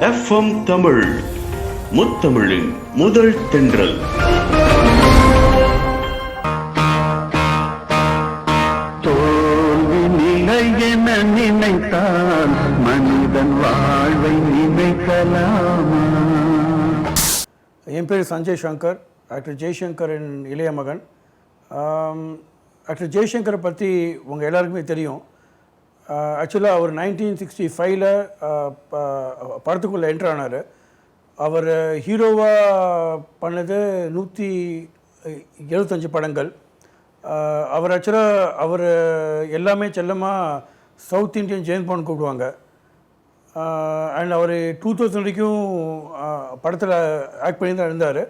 FM Tamil, முத்தமிழின் முதல் தென்றல். தோல்வி நிலையென நினைத்தான் மனிதன் வாழ்வை நினைக்கலாமா? என் பேர் சஞ்சய் சங்கர், ஆக்டர் ஜெய்சங்கரின் இளைய மகன். ஆக்டர் ஜெய்சங்கரை பற்றி உங்கள் எல்லாருக்குமே தெரியும். ஆக்சுவலாக அவர் 1965 படத்துக்குள்ளே என்ட்ரு ஆனார். அவர் ஹீரோவாக பண்ணது 175 படங்கள். அவர் ஆக்சுவலாக அவர் எல்லாமே செல்லமாக சவுத் இண்டியன் ஜேம்ஸ் பாண்ட் கூப்பிடுவாங்க. அண்ட் அவர் 2000 வரைக்கும் படத்தில் ஆக்ட் பண்ணி தான் இருந்தார்.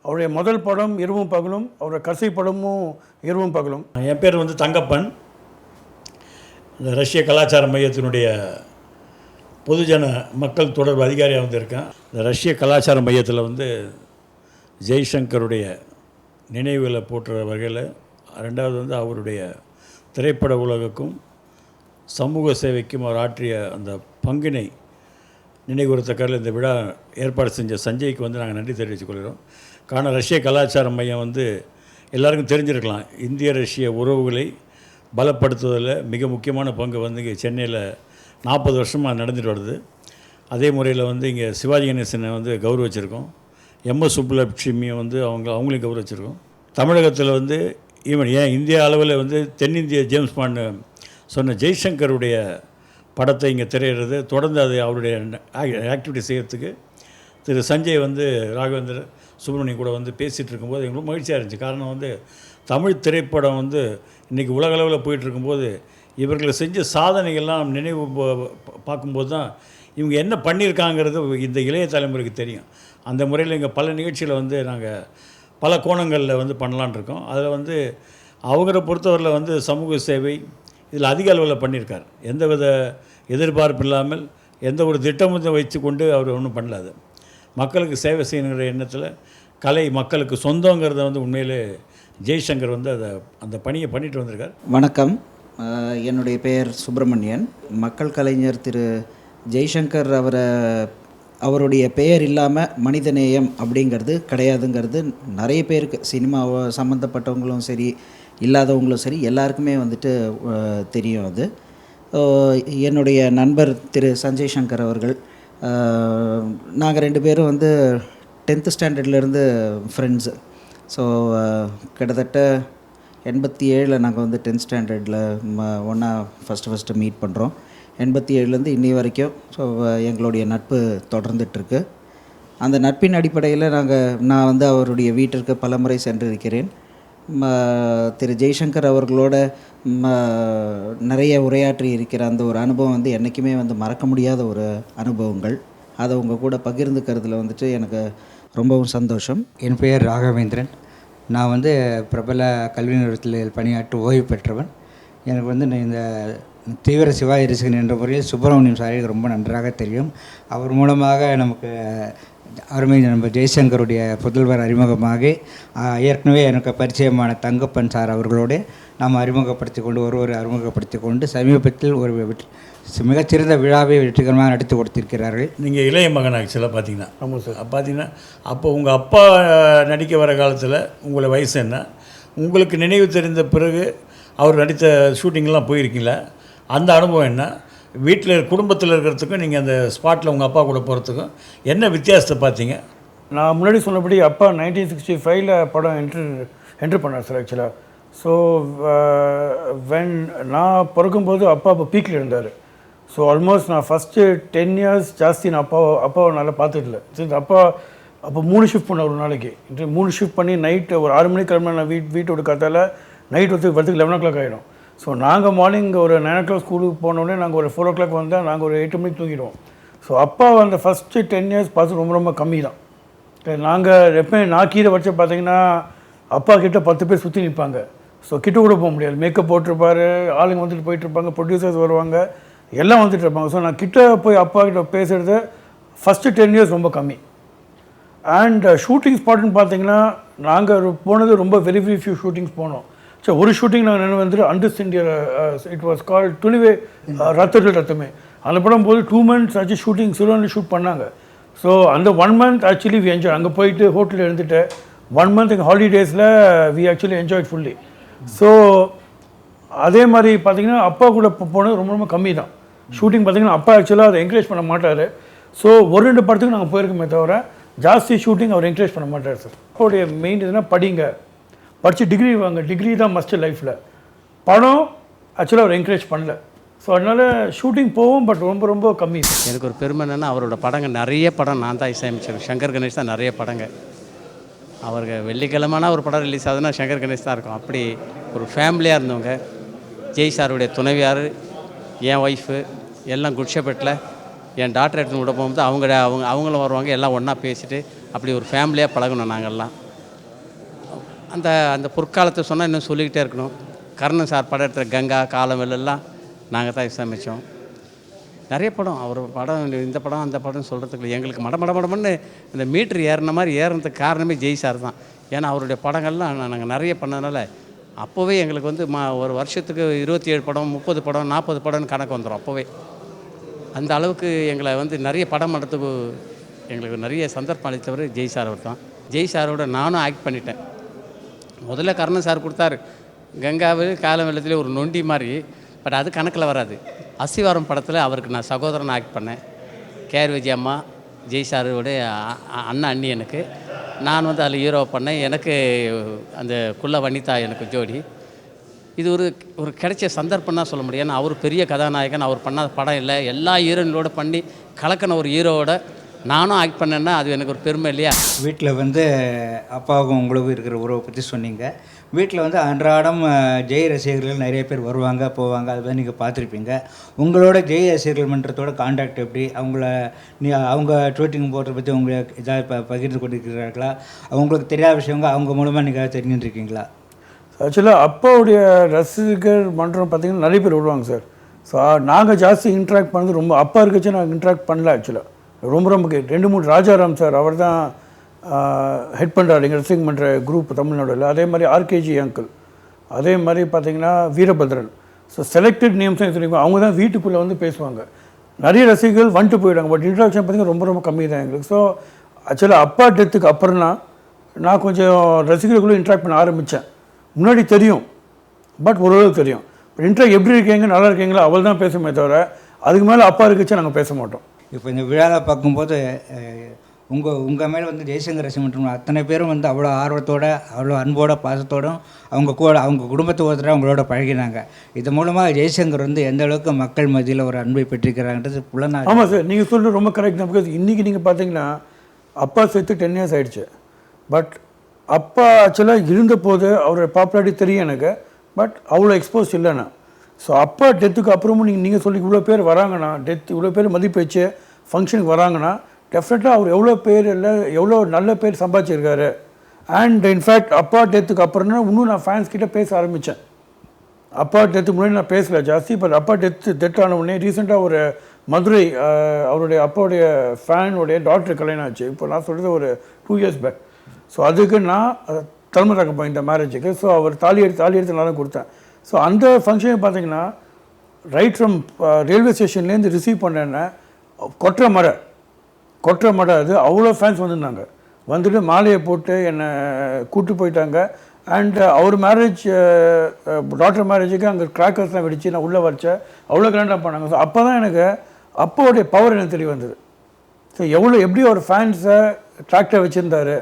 அவருடைய முதல் படம் இரவும் பகலும், அவருடைய கடைசி படமும் இரவும் பகலும். என் பேர் தங்கப்பன். இந்த ரஷ்ய கலாச்சார மையத்தினுடைய பொதுஜன மக்கள் தொடர்பு அதிகாரியாக இருக்கேன். இந்த ரஷ்ய கலாச்சார மையத்தில் ஜெய்சங்கருடைய நினைவுகளை போற்றுற வகையில், ரெண்டாவது அவருடைய திரைப்பட உலகுக்கும் சமூக சேவைக்கும் அவர் ஆற்றிய அந்த பங்கினை நினைவுறுத்தக்கரில் இந்த விழா ஏற்பாடு செஞ்ச சஞ்சய்க்கு நாங்கள் நன்றி தெரிவித்துக் கொள்கிறோம். காரணம், ரஷ்ய கலாச்சார மையம் எல்லாருக்கும் தெரிஞ்சிருக்கலாம். இந்திய ரஷ்ய உறவுகளை பலப்படுத்துவதில் மிக முக்கியமான பங்கு இங்கே சென்னையில் 40 வருஷமாக நடந்துட்டு வருது. அதே முறையில் இங்கே சிவாஜி கணேசனை கௌரவிச்சிருக்கோம். எம்எஸ் சுப்புலட்சுமியை அவங்களையும் கௌரவிச்சிருக்கோம். தமிழகத்தில் ஈவன் ஏன் இந்திய அளவில் தென்னிந்திய ஜேம்ஸ் பாண்டு சொன்ன ஜெய்சங்கருடைய படத்தை இங்கே திரையிடுறது, தொடர்ந்து அது அவருடைய ஆக்டிவிட்டி செய்கிறதுக்கு திரு சஞ்சய் ராகவேந்திர சுப்ரமணியம் கூட பேசிகிட்டு இருக்கும்போது எங்களுக்கு மகிழ்ச்சியாக இருந்துச்சு. காரணம் தமிழ் திரைப்படம் இன்றைக்கி உலகளவில் போயிட்டுருக்கும்போது இவர்களை செஞ்ச சாதனைகள்லாம் நினைவு பார்க்கும்போது தான் இவங்க என்ன பண்ணியிருக்காங்கிறது இந்த இளைய தலைமுறைக்கு தெரியும். அந்த முறையில் இங்கே பல நிகழ்ச்சியில் நாங்கள் பல கோணங்களில் பண்ணலான் இருக்கோம். அதில் அவங்கள பொறுத்தவரையில் சமூக சேவை இதில் அதிக அளவில் பண்ணியிருக்கார். எந்தவித எதிர்பார்ப்பு இல்லாமல் எந்த ஒரு திட்டமும் வைத்து கொண்டு அவர் ஒன்றும் பண்ணல. அது மக்களுக்கு சேவை செய்யணுங்கிற எண்ணத்தில் கலை மக்களுக்கு சொந்தங்கிறத உண்மையிலே ஜெய்சங்கர் அந்த பணியை பண்ணிட்டு வந்திருக்கார். வணக்கம், என்னுடைய பெயர் சுப்பிரமணியன். மக்கள் கலைஞர் திரு ஜெய்சங்கர் அவருடைய பெயர் இல்லாமல் மனிதநேயம் அப்படிங்கிறது கிடையாதுங்கிறது நிறைய பேருக்கு, சினிமா சம்மந்தப்பட்டவங்களும் சரி இல்லாதவங்களும் சரி எல்லாருக்குமே தெரியும். அது என்னுடைய நண்பர் திரு சஞ்சய் சங்கர் அவர்கள், நாங்கள் 2 பேரும் 10th ஸ்டாண்டர்ட்லேருந்து ஃப்ரெண்ட்ஸு. ஸோ கிட்டத்தட்ட 87 நாங்கள் 10th ஸ்டாண்டர்டில் ஒன்றா ஃபஸ்ட்டு மீட் பண்ணுறோம். 87லேருந்து இன்னி வரைக்கும் ஸோ எங்களுடைய நட்பு தொடர்ந்துட்டுருக்கு. அந்த நட்பின் அடிப்படையில் நான் அவருடைய வீட்டிற்கு பல முறை சென்றிருக்கிறேன். திரு ஜெய்சங்கர் அவர்களோட நிறைய உரையாற்றி இருக்கிற அந்த ஒரு அனுபவம் என்றைக்குமே மறக்க முடியாத ஒரு அனுபவங்கள். அதை உங்கள் கூட பகிர்ந்துக்கிறதுல எனக்கு ரொம்பவும் சந்தோஷம். என் பெயர் ராகவேந்திரன். நான் பிரபல கல்வி நிறுவனத்தில் பணியாற்றி ஓய்வு பெற்றவன். எனக்கு இந்த தீவிர சிவாஜி ரசிகன் என்ற முறையில் சுப்பிரமணியம் சாரை ரொம்ப நன்றாக தெரியும். அவர் மூலமாக நமக்கு அருமை நம்ம ஜெய்சங்கருடைய புதல்வர் அறிமுகமாகி ஏற்கனவே எனக்கு பரிச்சயமான தங்கப்பன் சார் அவர்களோடு நாம் அறிமுகப்படுத்தி கொண்டு அறிமுகப்படுத்தி கொண்டு சமீபத்தில் ஒரு மிகச்சிறந்த விழாவை வெற்றிகரமாக நடத்தி கொடுத்திருக்கிறார்கள். நீங்கள் இளைய மகன் ஆக்சுவலாக பார்த்தீங்கன்னா, ஆமாம் சார், பார்த்தீங்கன்னா அப்போ உங்கள் அப்பா நடிக்க வர காலத்தில் உங்களை வயசு என்ன, உங்களுக்கு நினைவு தெரிந்த பிறகு அவர் நடித்த ஷூட்டிங்லாம் போயிருக்கீங்களா, அந்த அனுபவம் என்ன, வீட்டில் குடும்பத்தில் இருக்கிறதுக்கும் நீங்கள் அந்த ஸ்பாட்டில் உங்கள் அப்பா கூட போகிறதுக்கும் என்ன வித்தியாசத்தை பார்த்தீங்க? நான் முன்னாடி சொன்னபடி அப்பா 1965 படம் என்ட்ரு பண்ணார் சார் ஆக்சுவலாக. ஸோ நான் பிறக்கும்போது அப்பா அப்போ பீக்கில் இருந்தார். ஸோ ஆல்மோஸ்ட் நான் ஃபஸ்ட்டு 10 years ஜாஸ்தி நான் அப்பாவை நல்லா பார்த்துக்கல. சரி, அப்பா அப்போ 3 ஷிஃப்ட் பண்ண ஒரு நாளைக்கு 3 ஷிஃப்ட் பண்ணி நைட்டு ஒரு 6 மணிக்கு கிளம்புனா நான் வீட்டோட கத்தால நைட் வரதுக்கு 11 o'clock ஆகிடும். ஸோ நாங்கள் மார்னிங் ஒரு 9 o'clock ஸ்கூலுக்கு போனோடனே நாங்கள் ஒரு 4 o'clock வந்தால் நாங்கள் ஒரு 8 மணிக்கு தூங்கிடுவோம். ஸோ அப்பா அந்த ஃபஸ்ட்டு 10 years பார்த்து ரொம்ப ரொம்ப கம்மி தான். நாங்கள் எப்போயும் நான் கீழே வச்சு பார்த்தீங்கன்னா அப்பா கிட்ட 10 பேர் சுற்றி நிற்பாங்க. ஸோ கிட்ட கூட போக முடியாது. மேக்கப் போட்டிருப்பார், ஆளுங்க போயிட்டுருப்பாங்க, ப்ரொடியூசர்ஸ் வருவாங்க, எல்லாம் இருப்பாங்க. ஸோ நான் கிட்ட போய் அப்பா கிட்ட பேசுகிறது ஃபஸ்ட்டு 10 years ரொம்ப கம்மி. அண்ட் ஷூட்டிங் ஸ்பாட்னு பார்த்தீங்கன்னா நாங்கள் போனது ரொம்ப வெரி ஃபியூ ஷூட்டிங்ஸ் போனோம். ஸோ ஒரு ஷூட்டிங் நாங்கள் நினைவு அண்டர்ஸ்டாண்ட் இட் வாஸ் கால் துணிவே ரத்தத்தில் ரத்தமே. அந்த படம் போது 2 months ஆச்சு ஷூட்டிங் சிலோனில் ஷூட் பண்ணாங்க. ஸோ அந்த 1 month ஆக்சுவலி வி என்ஜாய். அங்கே போயிட்டு ஹோட்டலில் இருந்துட்டு 1 month எங்கள் ஹாலிடேஸில் we actually enjoy fully. So அதே மாதிரி பார்த்தீங்கன்னா அப்பா கூட போனது ரொம்ப ரொம்ப கம்மி தான். ஷூட்டிங் பார்த்தீங்கன்னா அப்பா ஆக்சுவலாக அதை என்கரேஜ் பண்ண மாட்டார். ஸோ 1-2 படத்துக்கு நாங்கள் போயிருக்கோமே தவிர ஜாஸ்தி ஷூட்டிங் அவர் என்கரேஜ் பண்ண மாட்டார் சார். அப்போடைய மெயின் இதுனா படிங்க, படித்து டிகிரி வாங்க, டிகிரி தான் மஸ்ட்டு லைஃப்பில். படம் ஆக்சுவலாக அவர் என்கரேஜ் பண்ணல. ஸோ அதனால் ஷூட்டிங் போவோம், பட் ரொம்ப ரொம்ப கம்மி. எனக்கு ஒரு பெருமை என்னென்னா அவரோட படங்கள் நிறைய படம் நான் தான் இசையமைச்சேன். சங்கர் கணேஷ் தான் நிறைய படங்கள். அவருக்கு வெள்ளிக்கிழமைனா ஒரு படம் ரிலீஸ் ஆகுதுன்னா சங்கர் கணேஷ் தான் இருக்கும். அப்படி ஒரு ஃபேமிலியாக இருந்தவங்க. ஜெய் சாருடைய துணைவியார், என் ஒய்ஃபு எல்லாம் குட்ஷெப்பேட்டில் என் டாக்டர் எடுத்து விட போகும்போது அவங்களும் வருவாங்க, எல்லாம் ஒன்றா பேசிட்டு அப்படி ஒரு ஃபேமிலியாக பழகணும் நாங்கள்லாம். அந்த பொற்காலத்தை சொன்னால் இன்னும் சொல்லிக்கிட்டே இருக்கணும். கர்ணன் சார் படம் எடுத்துகிற கங்கா, காலமெல்லாம் நாங்கள் தான் இசையமைச்சோம். நிறைய படம் அவர் படம், இந்த படம் அந்த படம் சொல்கிறதுக்கு எங்களுக்கு மடமடமடமன்னு இந்த மீட்ரு ஏறின மாதிரி ஏறினதுக்கு காரணமே ஜெய் சார் தான். ஏன்னா அவருடைய படங்கள்லாம் நாங்கள் நிறைய பண்ணதுனால அப்போவே எங்களுக்கு வந்து ஒரு வருஷத்துக்கு 27 படம், 30 படம், 40 படம்னு கணக்கு வந்துடும். அப்போவே அந்த அளவுக்கு எங்களை வந்து நிறைய படம் பண்ணுறதுக்கு எங்களுக்கு நிறைய சந்தர்ப்பம் அளித்தவர் ஜெய் சார் அவர் தான். ஜெய் சாரோட நானும் ஆக்ட் பண்ணிட்டேன். முதல்ல கர்ணன் சார் கொடுத்தாரு கங்காவு காலம் வெள்ளத்துலேயே ஒரு நொண்டி மாதிரி, பட் அது கணக்கில் வராது. அஸ்திவாரம் படத்தில் அவருக்கு நான் சகோதரன் ஆக்ட் பண்ணேன். கேஆர் விஜய் அம்மா, ஜெய் சாரோடைய அண்ணன் அண்ணி எனக்கு, நான் வந்து அதில் ஹீரோ பண்ணேன். எனக்கு அந்த குள்ள வனிதா எனக்கு ஜோடி. இது ஒரு கிடைச்ச சந்தர்ப்பம் தான் சொல்ல முடியும். ஏன்னா அவர் பெரிய கதாநாயகன், அவர் பண்ணாத படம் இல்லை. எல்லா ஹீரோயினோட பண்ணி கலக்கின ஒரு ஹீரோவோட நானும் ஆக்ட் பண்ணேன்னா அது எனக்கு ஒரு பெருமை இல்லையா? வீட்டில் வந்து அப்பாவுக்கும் உங்களுக்கும் இருக்கிற உறவை பற்றி சொன்னீங்க. வீட்டில் வந்து அன்றாடம் ஜெய் ரசிகர்கள் நிறைய பேர் வருவாங்க போவாங்க, அதை வந்து நீங்கள் பார்த்துருப்பீங்க. உங்களோட ஜெய் ரசிகர்கள் மன்றத்தோட கான்டாக்ட் எப்படி? அவங்க ஷூட்டிங் போடுறத பற்றி உங்களுக்கு இதாக பகிர்ந்து கொண்டிருக்கிறார்களா? அவங்களுக்கு தெரியாத விஷயங்க அவங்க மூலமாக நீங்கள் தெரிஞ்சுட்டுருக்கீங்களா? ஆக்சுவலாக அப்பாவுடைய ரசிகர் மன்றம் பார்த்திங்கன்னா நிறைய பேர் வருவாங்க சார். ஸோ நாங்கள் ஜாஸ்தி இன்ட்ராக்ட் பண்ணது ரொம்ப அப்பா இருக்கச்சு நாங்கள் இன்ட்ராக்ட் பண்ணல. ஆக்சுவலாக ரொம்ப 2-3 ராஜாராம் சார் அவர் தான் ஹெட் பண்ணுறாரு எங்கள் ரசிகர் மன்ற குரூப் தமிழ்நாடுல. அதே மாதிரி ஆர்கேஜி அங்கிள், அதே மாதிரி பார்த்திங்கன்னா வீரபத்ரன். ஸோ செலக்டட் நேம்ஸ் தெரியும். அவங்க தான் வீட்டுக்குள்ளே வந்து பேசுவாங்க. நிறைய ரசிகர்கள் வந்துட்டு போயிடுவாங்க, பட் இன்ட்ராக்ஷன் பார்த்திங்கன்னா ரொம்ப ரொம்ப கம்மி தான் எங்களுக்கு. ஸோ ஆக்சுவலாக அப்பா டெத்துக்கு அப்புறம் தான் நான் கொஞ்சம் ரசிகர்களும் இன்ட்ராக்ட் பண்ண ஆரம்பித்தேன். முன்னாடி தெரியும், பட் ஓரளவுக்கு தெரியும். எப்படி இருக்கீங்க, நல்லா இருக்கீங்களா, அவள் தான் பேசுமே தவிர அதுக்கு மேலே அப்பா இருக்குச்சு நாங்கள் பேச மாட்டோம். இப்போ இந்த விழாவில் பார்க்கும்போது உங்கள் மேலே வந்து ஜெய்சங்கர் ரசிகர் மன்றம் அத்தனை பேரும் வந்து அவ்வளோ ஆர்வத்தோடு, அவ்வளோ அன்போட, பாசத்தோடும் அவங்க குடும்பத்தை ஒருத்தர அவங்களோட பழகினாங்க. இது மூலமாக ஜெய்சங்கர் வந்து எந்த அளவுக்கு மக்கள் மத்தியில் ஒரு அன்பை பெற்றிருக்கிறாங்கன்றது புலனாக. ஆமாம் சார், நீங்கள் சொல்கிறது ரொம்ப கரெக்ட் தான். பிகாஸ் இன்றைக்கி நீங்கள் பார்த்தீங்கன்னா அப்பா சேர்த்து 10 years ஆகிடுச்சு. பட் அப்பா ஆக்சுவலாக இருந்தபோது அவரோட பாப்புலாரிட்டி தெரியும் எனக்கு, பட் அவ்வளோ எக்ஸ்போஸ் இல்லைண்ணா. ஸோ அப்பா டெத்துக்கு அப்புறமும் நீங்கள் சொல்லி இவ்வளோ பேர் வராங்கன்னா, இவ்வளோ பேர் மதிப்பு வச்சு ஃபங்க்ஷனுக்கு வராங்கன்னா, டெஃபினட்டாக அவர் எவ்வளோ நல்ல பேர் சம்பாதிச்சிருக்காரு. அண்ட் இன்ஃபேக்ட் அப்பா டெத்துக்கு அப்புறம்னா இன்னும் நான் ஃபேன்ஸ் கிட்டே பேச ஆரம்பித்தேன். அப்பா டெத்துக்கு முன்னாடி நான் பேசலை ஜாஸ்தி, பட் அப்பா டெத் ஆன உடனே ரீசெண்டாக ஒரு மதுரை அவருடைய அப்பாவுடைய ஃபேனுடைய டாக்டர் கல்யாணம் ஆச்சு. இப்போ நான் சொல்கிறது ஒரு 2 years பேக். ஸோ அதுக்கு நான் தலைமை தாக்க போய் இந்த மேரேஜுக்கு. ஸோ அவர் தாலி எடுத்து நான் தான் கொடுத்தேன். ஸோ அந்த ஃபங்க்ஷனை பார்த்தீங்கன்னா ரைட் ஃப்ரம் ரயில்வே ஸ்டேஷன்லேருந்து ரிசீவ் பண்ணேன்னா கொற்ற மடை அது அவ்வளோ ஃபேன்ஸ் வந்துருந்தாங்க. வந்துட்டு மாலையை போட்டு என்னை கூப்பிட்டு போயிட்டாங்க. அண்ட் அவர் மேரேஜ் டாக்டர் மேரேஜுக்கு அங்கே கிராக்கர்ஸ்லாம் வெடித்து நான் உள்ளே வச்சேன். அவ்வளோ கிராண்டாக பண்ணாங்க. ஸோ அப்போ தான் எனக்கு அப்போடைய பவர் எனக்கு தெரிய வந்தது. ஸோ எப்படி அவர் ஃபேன்ஸை ட்ராக்டர் வச்சுருந்தார்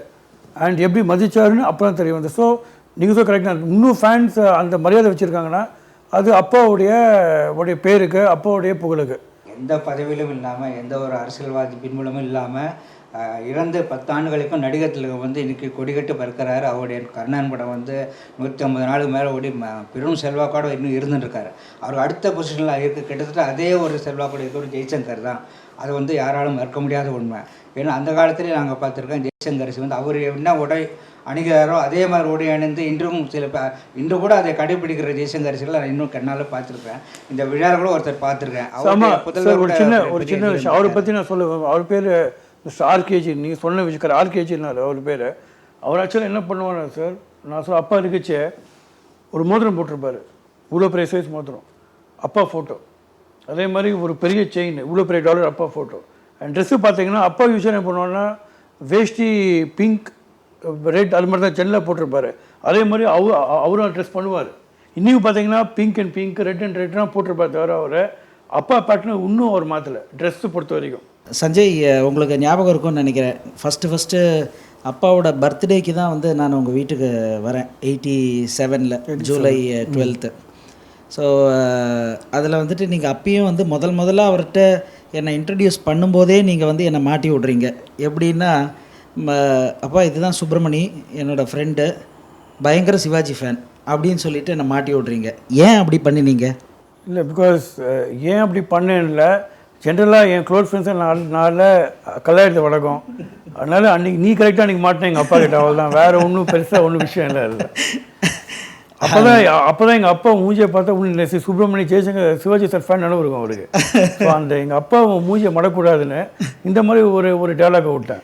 அண்ட் எப்படி மதிச்சாருன்னு அப்போ தான் தெரிய வந்தது. ஸோ நீங்கள் சொல்ல கரெக்டாக இன்னும் ஃபேன்ஸ் அந்த மரியாதை வச்சுருக்காங்கன்னா அது அப்பாவுடைய பேருக்கு, அப்பாவுடைய புகழுக்கு. எந்த பதவியிலும் இல்லாமல், எந்த ஒரு அரசியல்வாதி பின்புலமும் இல்லாமல் இறந்து 10 ஆண்டுகளுக்கும் நடிகர் திலகம் வந்து இன்றைக்கி கொடிகட்டு பறக்கிறாரு. அவருடைய கர்ணன் படம் வந்து 150 நாளுக்கு மேலே ஓடி பெரும் செல்வாக்கோடு இன்னும் இருந்துட்டுருக்காரு. அவர் அடுத்த பொசிஷனில் இருக்க கிட்டத்தட்ட அதே ஒரு செல்வாக்கோடு இருக்க ஒரு ஜெய்சங்கர் தான். அது வந்து யாராலும் மறுக்க முடியாத உண்மை. ஏன்னா அந்த காலத்துலேயே நாங்கள் பார்த்துருக்கோம் ஜெய்சங்கர் வந்து அவர் என்ன உடை அணிகிறாரோ அதே மாதிரி உடை அணிந்து இன்று கூட அதை கடைபிடிக்கிற ஜெய்சங்கர் நான் இன்னும் கண்ணால் பார்த்துருப்பேன். இந்த விழாவில் கூட ஒருத்தர் பார்த்துருக்கேன். ஒரு சின்ன விஷயம் அவரை பற்றி நான் சொல்லுவேன். அவர் பேர் மிஸ்டர் ஆர்கேஜி. நீங்கள் சொன்ன விஷயம் ஆர்கேஜினார் அவர் பேர். அவர் ஆக்சுவலாக என்ன பண்ணுவார் சார், நான் சொல்ல அப்பா இருக்குச்சு ஒரு மோதிரம் போட்டிருப்பார், இவ்வளோ பெரிய சைஸ் மோதிரம், அப்பா ஃபோட்டோ. அதே மாதிரி ஒரு பெரிய செயின், இவ்வளோ பெரிய டாலர் அப்பா ஃபோட்டோ. ட்ரெஸ்ஸு பார்த்தீங்கன்னா அப்பா யூஸ்வலாக என்ன பண்ணுவாங்கன்னா வேஷ்டி பிங்க் ரெட் அது மாதிரி தான் செல்லில் போட்டிருப்பாரு. அதே மாதிரி அவரும் ட்ரெஸ் பண்ணுவார். இன்றைக்கும் பார்த்தீங்கன்னா pink and pink red and ரெட்னா போட்டிருப்பார். தவிர அவர் அப்பா பேட்டர்ன் இன்னும் அவர் மாற்றலை ட்ரெஸ்ஸு பொறுத்த வரைக்கும். சஞ்சய், உங்களுக்கு ஞாபகம் இருக்கும்னு நினைக்கிறேன், ஃபஸ்ட்டு அப்பாவோட பர்த்டேக்கு தான் வந்து நான் உங்கள் வீட்டுக்கு வரேன் 87 ஜூலை 12. ஸோ அதில் வந்துட்டு நீங்கள் அப்பயும் வந்து முதல்ல அவர்கிட்ட என்னை இன்ட்ரடியூஸ் பண்ணும்போதே நீங்கள் வந்து என்னை மாட்டி விட்றீங்க. எப்படின்னா, அப்பா இதுதான் சுப்பிரமணி, என்னோடய ஃப்ரெண்டு, பயங்கர சிவாஜி ஃபேன் அப்படின்னு சொல்லிட்டு என்னை மாட்டி விட்றீங்க. ஏன் அப்படி பண்ணினீங்க? இல்லை, பிகாஸ் ஏன் அப்படி பண்ணேன்ல, ஜென்ரலாக என் க்ளோஸ் ஃப்ரெண்ட்ஸை நாளில் கல்யாணத்தை வழக்கம். அதனால் அன்றைக்கி நீ கரெக்டாக அன்றைக்கி மாட்டினேன் எங்கள் அப்பா கிட்ட, அவள் தான். வேறு ஒன்றும் பெருசாக ஒன்றும் விஷயம் இல்லை. அப்போ தான் எங்கள் அப்பா மூஞ்சியை பார்த்தா உள்ள சுப்பிரமணிய ஜெய்சங்கர் சிவாஜி சார் ஃபேன் நினைவு இருக்கும் அவருக்கு. ஸோ அந்த எங்கள் அப்பா மூஞ்சியை மடக்கூடாதுன்னு இந்த மாதிரி ஒரு டேலாகை விட்டேன்.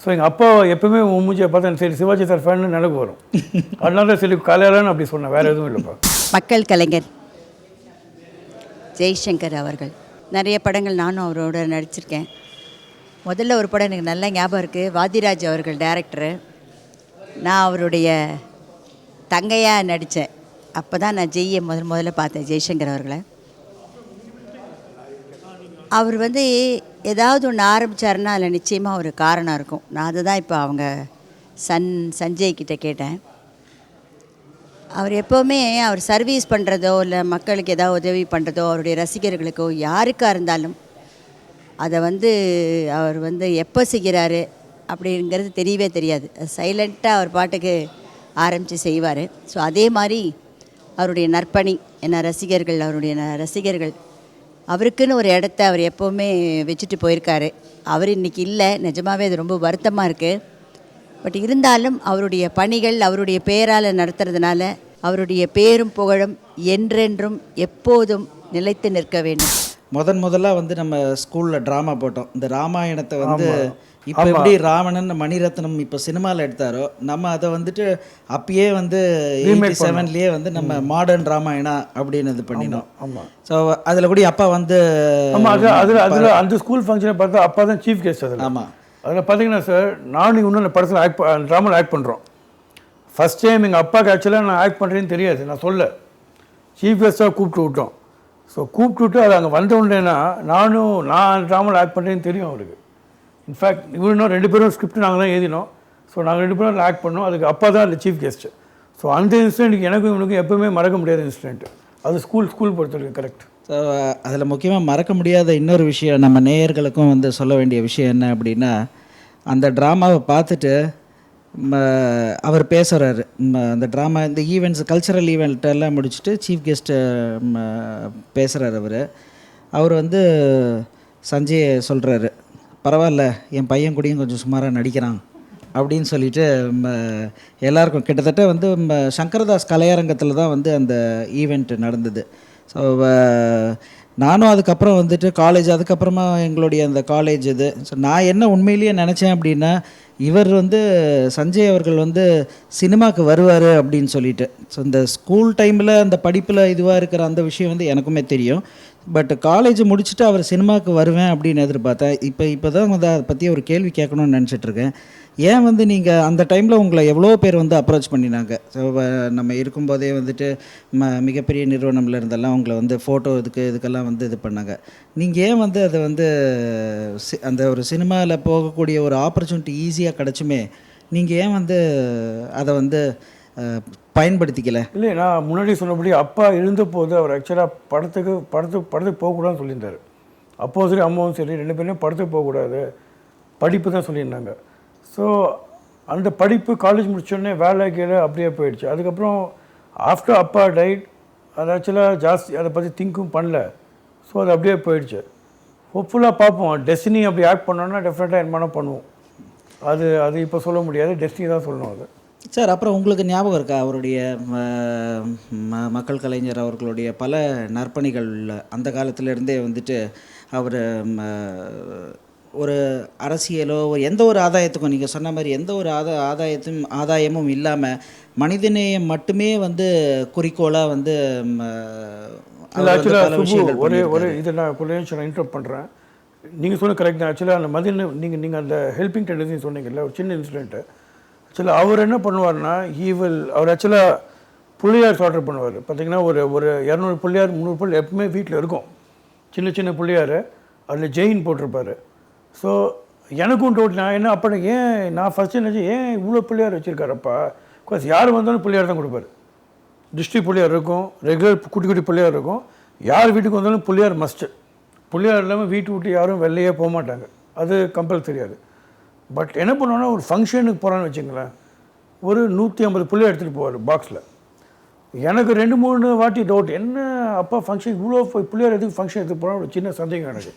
ஸோ எங்கள் அப்பா எப்போவுமே மூஞ்சியை பார்த்தா சரி சிவாஜி சார் ஃபேன் நினைவு வரும். அதனால தான் சரி கலையாளன்னு அப்படி சொன்னேன், வேறு எதுவும் இல்லைப்பா. மக்கள் கலைஞர் ஜெய்சங்கர் அவர்கள் நிறைய படங்கள் நானும் அவரோட நடிச்சிருக்கேன். முதல்ல ஒரு படம் எனக்கு நல்ல ஞாபகம் இருக்குது. வாதிராஜ் அவர்கள் டைரக்டரு, நான் அவருடைய தங்கையாக நடித்தேன். அப்போ தான் நான் ஜெய்யை முதல்ல பார்த்தேன், ஜெய்சங்கர் அவர்களை. அவர் வந்து ஏதாவது ஒன்று ஆரம்பித்தாருன்னா அதில் நிச்சயமாக ஒரு காரணம் இருக்கும். நான் அதை தான் இப்போ அவங்க சஞ்சய் கிட்டே கேட்டேன். அவர் எப்போவுமே அவர் சர்வீஸ் பண்ணுறதோ இல்லை மக்களுக்கு ஏதாவது உதவி பண்ணுறதோ அவருடைய ரசிகர்களுக்கோ யாருக்காக இருந்தாலும் அதை வந்து அவர் வந்து எப்போ செய்கிறாரு அப்படிங்கிறது தெரியவே தெரியாது. சைலண்ட்டாக அவர் பாட்டுக்கு ஆரம்பித்து செய்வார். ஸோ அதே மாதிரி அவருடைய நற்பணி என்ன ரசிகர்கள், அவருடைய ரசிகர்கள் அவருக்குன்னு ஒரு இடத்த அவர் எப்போவுமே வச்சுட்டு போயிருக்காரு. அவர் இன்றைக்கி இல்லை, நிஜமாகவே அது ரொம்ப வருத்தமாக இருக்குது. பட் இருந்தாலும் அவருடைய பணிகள் அவருடைய பேரால் நடத்துறதுனால அவருடைய பேரும் புகழும் என்றென்றும் எப்போதும் நிலைத்து நிற்க வேண்டும். முதல்ல வந்து நம்ம ஸ்கூலில் ட்ராமா போட்டோம். இந்த ராமாயணத்தை வந்து இப்போ எப்படி ராவணன் மணிரத்னம் இப்போ சினிமாவில் எடுத்தாரோ, நம்ம அதை வந்துட்டு அப்பயே வந்து 87லேயே வந்து நம்ம மாடர்ன் ராமாயணா அப்படின்னு இது பண்ணினோம். ஸோ அதில் கூட அப்பா வந்து அதில் அந்த ஸ்கூல் ஃபங்க்ஷனை பார்த்தா அப்பா தான் சீஃப் கெஸ்ட். அதில் ஆமாம், அதில் பார்த்தீங்கன்னா சார், நானும் இன்னும் அந்த படத்தில் ட்ராமாவில் ஆக்ட் பண்ணுறோம். ஃபஸ்ட் டைம் எங்கள் அப்பாவுக்கு ஆக்சுவலாக நான் ஆக்ட் பண்ணுறேன்னு தெரியாது, நான் சொல்ல சீஃப் கெஸ்ட்டாக கூப்பிட்டு விட்டோம். ஸோ கூப்பிட்டு விட்டு அது அங்கே வந்த உடனேனா நான் ட்ராமாவில் ஆக்ட் பண்ணுறேன்னு தெரியும் அவருக்கு. இன்ஃபேக்ட் இவனும் 2 பேரும் ஸ்கிரிப்ட் நாங்கள் தான் எழுதினோம். ஸோ நாங்கள் 2 பேரும் ஆக்ட் பண்ணோம். அதுக்கு அப்பா தான் அந்த சீஃப் கெஸ்ட்டு. ஸோ அந்த இன்சிடென்ட் எனக்கும் இவனுக்கும் எப்போவுமே மறக்க முடியாத இன்சிடென்ட். அது ஸ்கூல் பொறுத்தவரைக்கும் கரெக்ட். ஸோ அதில் முக்கியமாக மறக்க முடியாத இன்னொரு விஷயம் நம்ம நேயர்களுக்கும் வந்து சொல்ல வேண்டிய விஷயம் என்ன அப்படின்னா, அந்த ட்ராமாவை பார்த்துட்டு அவர் பேசுகிறாரு. அந்த ட்ராமா இந்த ஈவெண்ட்ஸ் கல்ச்சரல் ஈவெண்ட்டெல்லாம் முடிச்சுட்டு சீஃப் கெஸ்ட்டு பேசுகிறார். அவர் வந்து சஞ்சய் சொல்கிறாரு, பரவாயில்ல என் பையன் கூடயும் கொஞ்சம் சுமாராக நடிக்கிறான் அப்படின்னு சொல்லிட்டு எல்லாருக்கும் கிட்டத்தட்ட வந்து சங்கரதாஸ் கலையரங்கத்தில் தான் வந்து அந்த ஈவெண்ட் நடந்தது. ஸோ நானும் அதுக்கப்புறம் வந்துட்டு காலேஜ், அதுக்கப்புறமா எங்களுடைய அந்த காலேஜ் இது. ஸோ நான் என்ன உண்மையிலேயே நினச்சேன் அப்படின்னா, இவர் வந்து சஞ்சய் அவர்கள் வந்து சினிமாவுக்கு வருவார் அப்படின்னு சொல்லிட்டு. ஸோ இந்த ஸ்கூல் டைமில் அந்த படிப்பில் இதுவாக இருக்கிற அந்த விஷயம் வந்து எனக்குமே தெரியும். பட் காலேஜ் முடிச்சுட்டு அவர் சினிமாவுக்கு வருவேன் அப்படின்னு எதிர்பார்த்தேன். இப்போ தான் வந்து அதை பற்றி ஒரு கேள்வி கேட்கணும்னு நினச்சிட்ருக்கேன். ஏன் வந்து நீங்கள் அந்த டைமில் உங்களை எவ்வளோ பேர் வந்து அப்ரோச் பண்ணினாங்க? ஸோ நம்ம இருக்கும்போதே வந்துட்டு மிகப்பெரிய நிறுவனம்ல இருந்தெல்லாம் உங்களை வந்து ஃபோட்டோ இதுக்கெல்லாம் வந்து இது பண்ணாங்க. நீங்கள் ஏன் வந்து அதை வந்து அந்த ஒரு சினிமாவில் போகக்கூடிய ஒரு ஆப்பர்ச்சுனிட்டி ஈஸியாக கிடச்சுமே நீங்கள் ஏன் வந்து அதை வந்து பயன்படுத்திக்கல? இல்லை, நான் முன்னாடி சொன்னபடி அப்பா இருந்தபோது அவர் ஆக்சுவலாக படத்துக்கு போகக்கூடாதுன்னு சொல்லியிருந்தார். அப்போவும் சரி அம்மாவும் சரி 2 பேரும் படத்துக்கு போகக்கூடாது, படிப்பு தான் சொல்லியிருந்தாங்க. ஸோ அந்த படிப்பு காலேஜ் முடிச்சோடனே வேலை கீழே அப்படியே போயிடுச்சு. அதுக்கப்புறம் ஆஃப்டர் அப்பா டைட் அது ஆக்சுவலாக ஜாஸ்தி அதை பற்றி திங்க்கும் பண்ணல. ஸோ அது அப்படியே போயிடுச்சு. ஹோப்ஃபுல்லாக பார்ப்போம், டெஸ்டினி அப்படி ஆக்ட் பண்ணோன்னா டெஃபினட்டாக என்ன பண்ணுவோம். அது இப்போ சொல்ல முடியாது, டெஸ்டினி தான் சொல்லணும். அது சார், அப்புறம் உங்களுக்கு ஞாபகம் இருக்கா அவருடைய மக்கள் கலைஞர் அவர்களுடைய பல நற்பணிகள் அந்த காலத்திலேருந்தே வந்துட்டு அவர் ஒரு அரசியலோ எந்த ஒரு ஆதாயத்துக்கும் நீங்கள் சொன்ன மாதிரி எந்த ஒரு ஆதாயமும் இல்லாமல் மனிதநேயம் மட்டுமே வந்து குறிக்கோளாக வந்து ஆக்சுவலாக ஒரு இதை நான் கொஞ்சம் இன்டர்ப்ட் பண்ணுறேன். நீங்கள் சொன்ன கரெக்ட் தான். ஆக்சுவலாக அந்த மதியம் நீங்கள் அந்த ஹெல்பிங் டெண்டன்சின்னு சொன்னீங்கல்ல, ஒரு சின்ன இன்சிடென்ட்டு. ஆக்சுவலாக அவர் என்ன பண்ணுவார்னா, அவர் ஆக்சுவலாக புள்ளியார் ஆர்டர் பண்ணுவார். பார்த்தீங்கன்னா ஒரு 200 புள்ளியார் 300 புள்ளி எப்பவுமே வீட்டில் இருக்கும். சின்ன சின்ன புள்ளியார், அதில் ஜெயின் போட்டிருப்பார். ஸோ எனக்கும் டவுட், நான் என்ன அப்போ நான் ஃபஸ்ட்டு நினச்சி ஏன் இவ்வளோ பிள்ளையார் வச்சுருக்காரப்பா. பிகாஸ் யார் வந்தாலும் பிள்ளையார் தான் கொடுப்பாரு. டிஸ்ட்ரிக் பிள்ளையார் இருக்கும், ரெகுலர் குட்டி குட்டி பிள்ளையார் இருக்கும். யார் வீட்டுக்கு வந்தாலும் பிள்ளையார் மஸ்ட்டு. பிள்ளையார் இல்லாமல் வீட்டு விட்டு யாரும் வெளியே போக மாட்டாங்க, அது கம்பல்சரியாது. பட் என்ன பண்ணுவோன்னா, ஒரு ஃபங்க்ஷனுக்கு போகிறான்னு வச்சுங்களேன், ஒரு 150 பிள்ளையார் எடுத்துகிட்டு போவார் பாக்ஸில். எனக்கு 2-3 வாட்டி டவுட், என்ன அப்பா ஃபங்க்ஷன் இவ்வளோ பிள்ளையார் எதுக்கு ஃபங்க்ஷன் எடுத்துகிட்டு போனால் ஒரு சின்ன சந்தேகம் எனக்கு.